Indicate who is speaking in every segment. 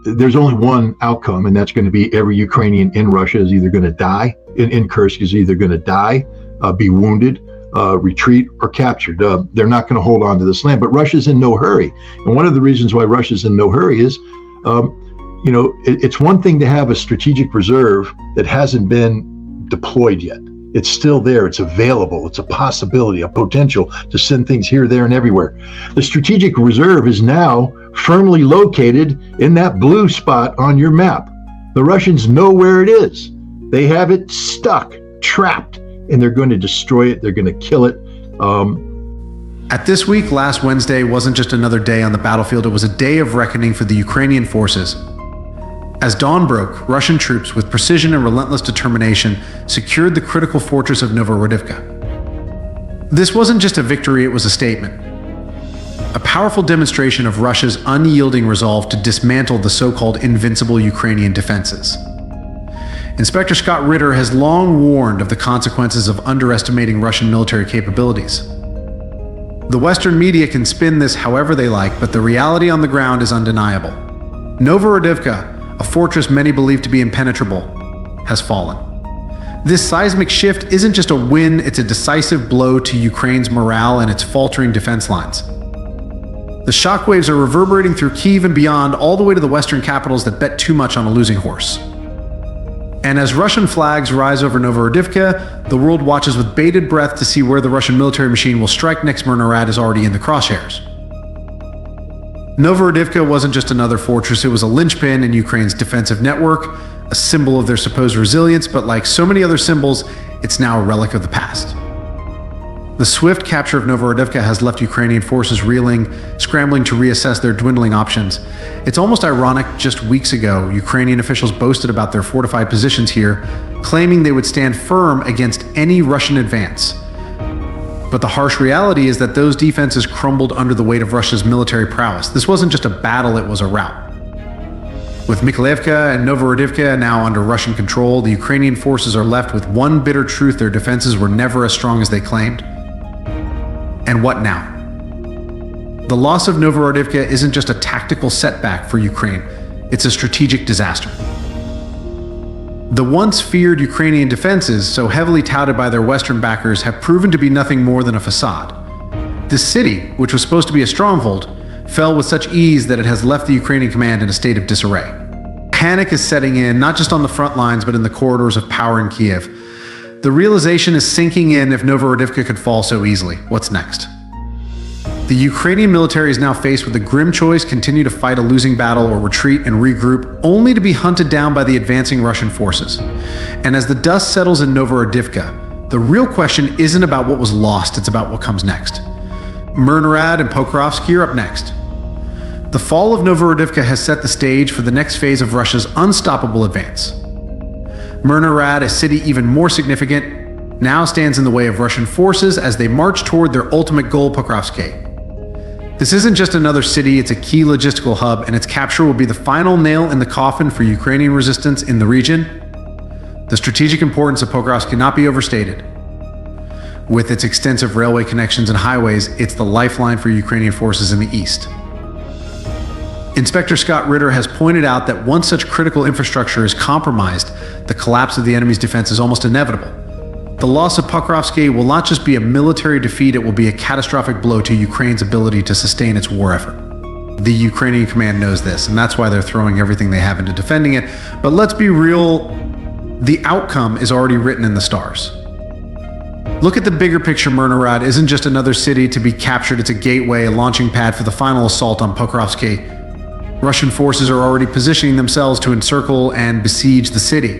Speaker 1: there's only one outcome, and that's going to be every Ukrainian in Russia is either going to die, in Kursk is either going to die, be wounded, retreat, or captured. They're not going to hold on to this land, but Russia's in no hurry. And one of the reasons why Russia's in no hurry is, it's one thing to have a strategic reserve that hasn't been deployed yet. It's still there. It's available. It's a possibility, a potential to send things here, there, and everywhere. The strategic reserve is now firmly located in that blue spot on your map. The Russians know where it is. They have it stuck, trapped, and they're going to destroy it. They're going to kill it.
Speaker 2: At this week, last Wednesday wasn't just another day on the battlefield. It was a day of reckoning for the Ukrainian forces. As dawn broke, Russian troops, with precision and relentless determination, secured the critical fortress of Novohrodivka. This wasn't just a victory, it was a statement. A powerful demonstration of Russia's unyielding resolve to dismantle the so-called invincible Ukrainian defenses. Inspector Scott Ritter has long warned of the consequences of underestimating Russian military capabilities. The Western media can spin this however they like, but the reality on the ground is undeniable. Novohrodivka, a fortress many believe to be impenetrable, has fallen. This seismic shift isn't just a win, it's a decisive blow to Ukraine's morale and its faltering defense lines. The shockwaves are reverberating through Kyiv and beyond, all the way to the Western capitals that bet too much on a losing horse. And as Russian flags rise over Novohrodivka, the world watches with bated breath to see where the Russian military machine will strike next. Murnerad is already in the crosshairs. Novohrodivka wasn't just another fortress, it was a linchpin in Ukraine's defensive network, a symbol of their supposed resilience, but like so many other symbols, it's now a relic of the past. The swift capture of Novohrodivka has left Ukrainian forces reeling, scrambling to reassess their dwindling options. It's almost ironic, just weeks ago, Ukrainian officials boasted about their fortified positions here, claiming they would stand firm against any Russian advance. But the harsh reality is that those defenses crumbled under the weight of Russia's military prowess. This wasn't just a battle, it was a rout. With Mykolaievka and Novohrodivka now under Russian control, the Ukrainian forces are left with one bitter truth: their defenses were never as strong as they claimed. And what now? The loss of Novohrodivka isn't just a tactical setback for Ukraine, it's a strategic disaster. The once feared Ukrainian defenses, so heavily touted by their Western backers, have proven to be nothing more than a facade. This city, which was supposed to be a stronghold, fell with such ease that it has left the Ukrainian command in a state of disarray. Panic is setting in, not just on the front lines, but in the corridors of power in Kiev. The realization is sinking in: if Novohrodivka could fall so easily, what's next? The Ukrainian military is now faced with a grim choice: continue to fight a losing battle or retreat and regroup, only to be hunted down by the advancing Russian forces. And as the dust settles in Novohrodivka, the real question isn't about what was lost, it's about what comes next. Murnerad and Pokrovsky are up next. The fall of Novohrodivka has set the stage for the next phase of Russia's unstoppable advance. Murnerad, a city even more significant, now stands in the way of Russian forces as they march toward their ultimate goal, Pokrovsky. This isn't just another city, it's a key logistical hub, and its capture will be the final nail in the coffin for Ukrainian resistance in the region. The strategic importance of Pokrovsky cannot be overstated. With its extensive railway connections and highways, it's the lifeline for Ukrainian forces in the east. Inspector Scott Ritter has pointed out that once such critical infrastructure is compromised, the collapse of the enemy's defense is almost inevitable. The loss of Pokrovsky will not just be a military defeat, it will be a catastrophic blow to Ukraine's ability to sustain its war effort. The Ukrainian command knows this, and that's why they're throwing everything they have into defending it. But let's be real, the outcome is already written in the stars. Look at the bigger picture. Murnerad isn't just another city to be captured, it's a gateway, a launching pad for the final assault on Pokrovsky. Russian forces are already positioning themselves to encircle and besiege the city.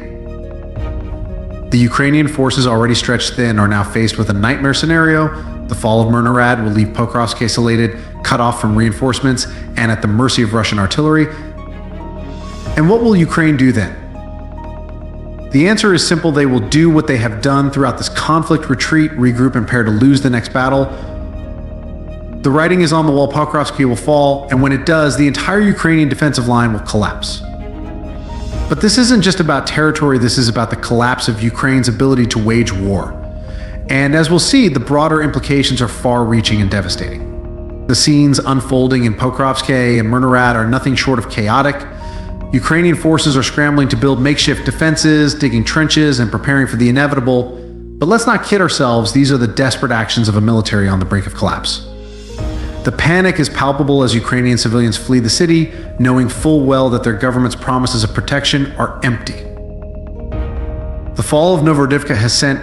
Speaker 2: The Ukrainian forces, already stretched thin, are now faced with a nightmare scenario. The fall of Murnerad will leave Pokrovsky isolated, cut off from reinforcements, and at the mercy of Russian artillery. And what will Ukraine do then? The answer is simple: they will do what they have done throughout this conflict: retreat, regroup, and prepare to lose the next battle. The writing is on the wall. Pokrovsky will fall, and when it does, the entire Ukrainian defensive line will collapse. But this isn't just about territory, this is about the collapse of Ukraine's ability to wage war. And as we'll see, the broader implications are far-reaching and devastating. The scenes unfolding in Pokrovsky and Murnerad are nothing short of chaotic. Ukrainian forces are scrambling to build makeshift defenses, digging trenches, and preparing for the inevitable. But let's not kid ourselves, these are the desperate actions of a military on the brink of collapse. The panic is palpable as Ukrainian civilians flee the city, knowing full well that their government's promises of protection are empty. The fall of Novohrodivka has sent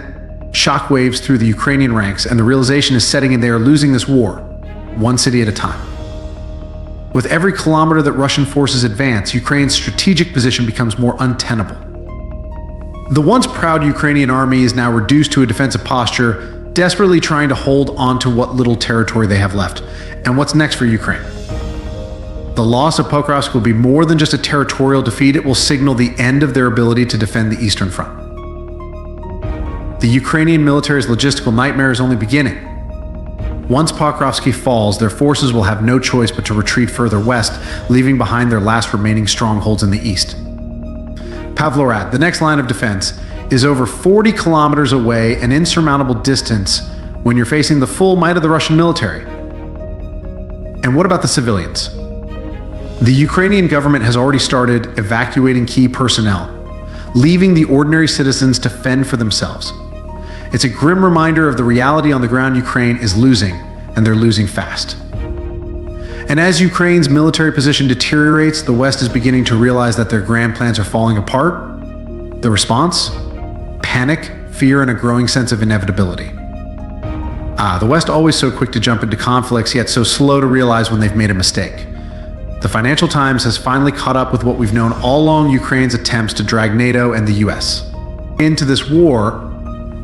Speaker 2: shockwaves through the Ukrainian ranks, and the realization is setting in they are losing this war, one city at a time. With every kilometer that Russian forces advance, Ukraine's strategic position becomes more untenable. The once proud Ukrainian army is now reduced to a defensive posture, desperately trying to hold on to what little territory they have left. And what's next for Ukraine? The loss of Pokrovsk will be more than just a territorial defeat, it will signal the end of their ability to defend the Eastern Front. The Ukrainian military's logistical nightmare is only beginning. Once Pokrovsk falls, their forces will have no choice but to retreat further west, leaving behind their last remaining strongholds in the east. Pavlograd, the next line of defense, is over 40 kilometers away, an insurmountable distance when you're facing the full might of the Russian military. And what about the civilians? The Ukrainian government has already started evacuating key personnel, leaving the ordinary citizens to fend for themselves. It's a grim reminder of the reality on the ground Ukraine is losing, and they're losing fast. And as Ukraine's military position deteriorates, the West is beginning to realize that their grand plans are falling apart. The response? Panic, fear, and a growing sense of inevitability. The West always so quick to jump into conflicts, yet so slow to realize when they've made a mistake. The Financial Times has finally caught up with what we've known all along: Ukraine's attempts to drag NATO and the US into this war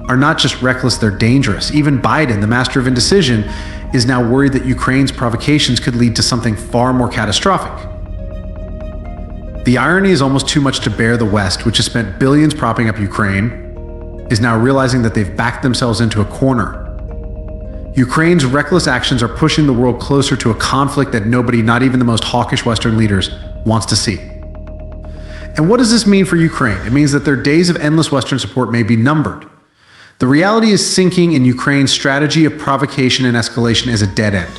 Speaker 2: are not just reckless, they're dangerous. Even Biden, the master of indecision, is now worried that Ukraine's provocations could lead to something far more catastrophic. The irony is almost too much to bear. The West, which has spent billions propping up Ukraine, is now realizing that they've backed themselves into a corner. Ukraine's reckless actions are pushing the world closer to a conflict that nobody, not even the most hawkish Western leaders, wants to see. And what does this mean for Ukraine? It means that their days of endless Western support may be numbered. The reality is sinking, in Ukraine's strategy of provocation and escalation is a dead end.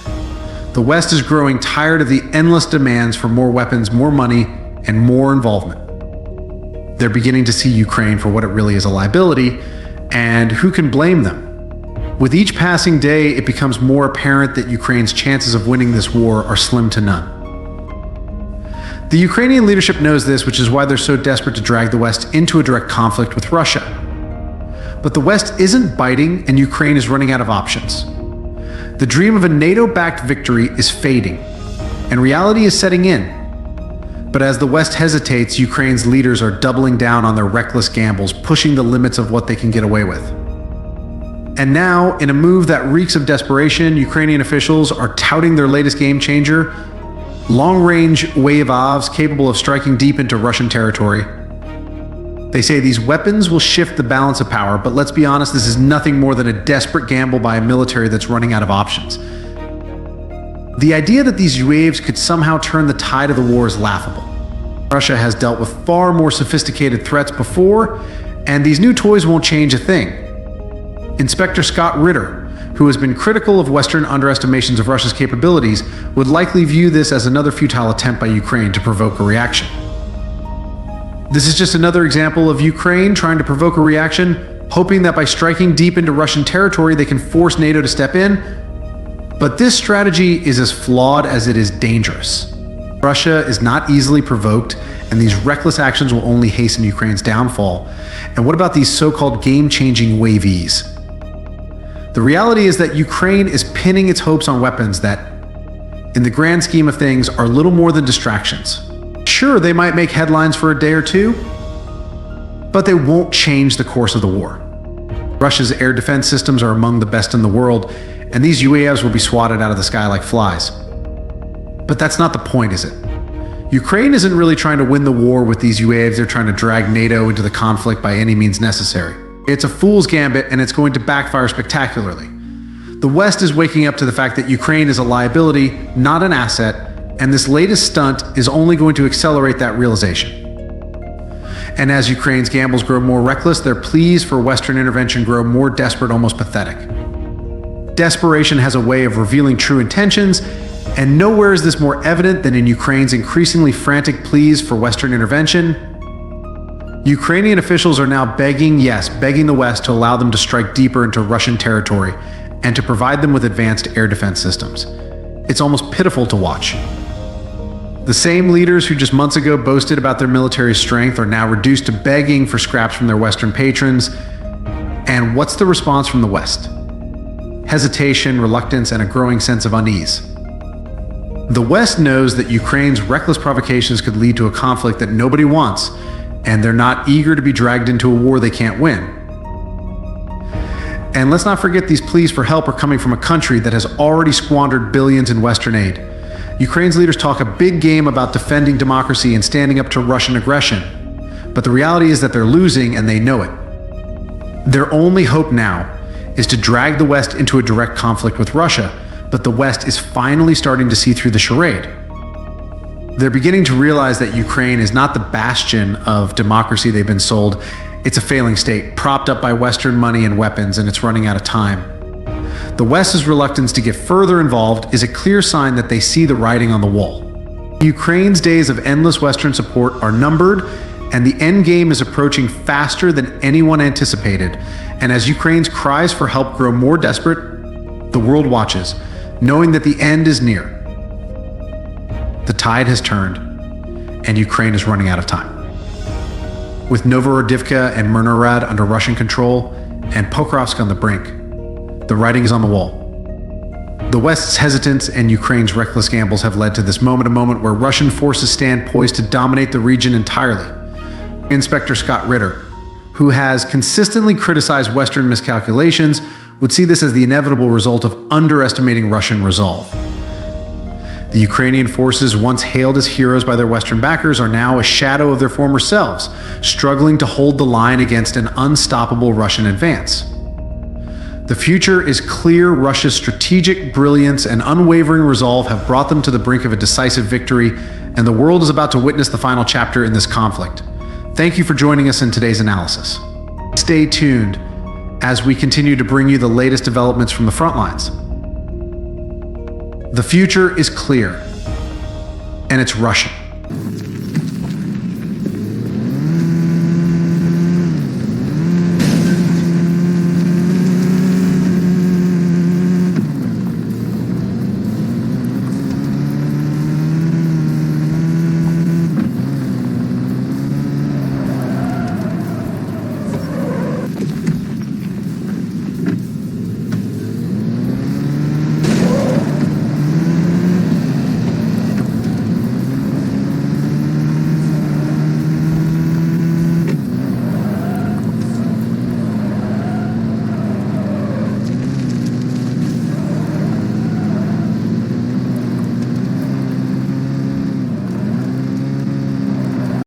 Speaker 2: The West is growing tired of the endless demands for more weapons, more money, and more involvement. They're beginning to see Ukraine for what it really is, a liability, and who can blame them? With each passing day, it becomes more apparent that Ukraine's chances of winning this war are slim to none. The Ukrainian leadership knows this, which is why they're so desperate to drag the West into a direct conflict with Russia. But the West isn't biting, and Ukraine is running out of options. The dream of a NATO-backed victory is fading, and reality is setting in. But as the West hesitates, Ukraine's leaders are doubling down on their reckless gambles, pushing the limits of what they can get away with. And now, in a move that reeks of desperation, Ukrainian officials are touting their latest game changer: long-range Wavovs capable of striking deep into Russian territory. They say these weapons will shift the balance of power, but let's be honest, this is nothing more than a desperate gamble by a military that's running out of options. The idea that these waves could somehow turn the tide of the war is laughable. Russia has dealt with far more sophisticated threats before, and these new toys won't change a thing. Inspector Scott Ritter, who has been critical of Western underestimations of Russia's capabilities, would likely view this as another futile attempt by Ukraine to provoke a reaction. This is just another example of Ukraine trying to provoke a reaction, hoping that by striking deep into Russian territory, they can force NATO to step in. But this strategy is as flawed as it is dangerous. Russia is not easily provoked, and these reckless actions will only hasten Ukraine's downfall. And what about these so-called game-changing wavies? The reality is that Ukraine is pinning its hopes on weapons that, in the grand scheme of things, are little more than distractions. Sure, they might make headlines for a day or two, but they won't change the course of the war. Russia's air defense systems are among the best in the world, and these UAVs will be swatted out of the sky like flies. But that's not the point, is it? Ukraine isn't really trying to win the war with these UAVs, they're trying to drag NATO into the conflict by any means necessary. It's a fool's gambit, and it's going to backfire spectacularly. The West is waking up to the fact that Ukraine is a liability, not an asset, and this latest stunt is only going to accelerate that realization. And as Ukraine's gambles grow more reckless, their pleas for Western intervention grow more desperate, almost pathetic. Desperation has a way of revealing true intentions, And nowhere is this more evident than in Ukraine's increasingly frantic pleas for Western intervention. Ukrainian officials are now begging the West to allow them to strike deeper into Russian territory and to provide them with advanced air defense systems. It's almost pitiful to watch. The same leaders who just months ago boasted about their military strength are now reduced to begging for scraps from their Western patrons. And what's the response from the West? Hesitation, reluctance, and a growing sense of unease. The West knows that Ukraine's reckless provocations could lead to a conflict that nobody wants, and they're not eager to be dragged into a war they can't win. And let's not forget these pleas for help are coming from a country that has already squandered billions in Western aid. Ukraine's leaders talk a big game about defending democracy and standing up to Russian aggression, but the reality is that they're losing and they know it. Their only hope now is to drag the West into a direct conflict with Russia, but the West is finally starting to see through the charade. They're beginning to realize that Ukraine is not the bastion of democracy they've been sold. It's a failing state, propped up by Western money and weapons, and it's running out of time. The West's reluctance to get further involved is a clear sign that they see the writing on the wall. Ukraine's days of endless Western support are numbered, and the end game is approaching faster than anyone anticipated. And as Ukraine's cries for help grow more desperate, the world watches, knowing that the end is near. The tide has turned, and Ukraine is running out of time. With Novohrodivka and Myrnorad under Russian control, and Pokrovsk on the brink, the writing is on the wall. The West's hesitance and Ukraine's reckless gambles have led to this moment where Russian forces stand poised to dominate the region entirely. Inspector Scott Ritter, who has consistently criticized Western miscalculations, would see this as the inevitable result of underestimating Russian resolve. The Ukrainian forces, once hailed as heroes by their Western backers, are now a shadow of their former selves, struggling to hold the line against an unstoppable Russian advance. The future is clear. Russia's strategic brilliance and unwavering resolve have brought them to the brink of a decisive victory, and the world is about to witness the final chapter in this conflict. Thank you for joining us in today's analysis. Stay tuned as we continue to bring you the latest developments from the front lines. The future is clear, and it's Russian.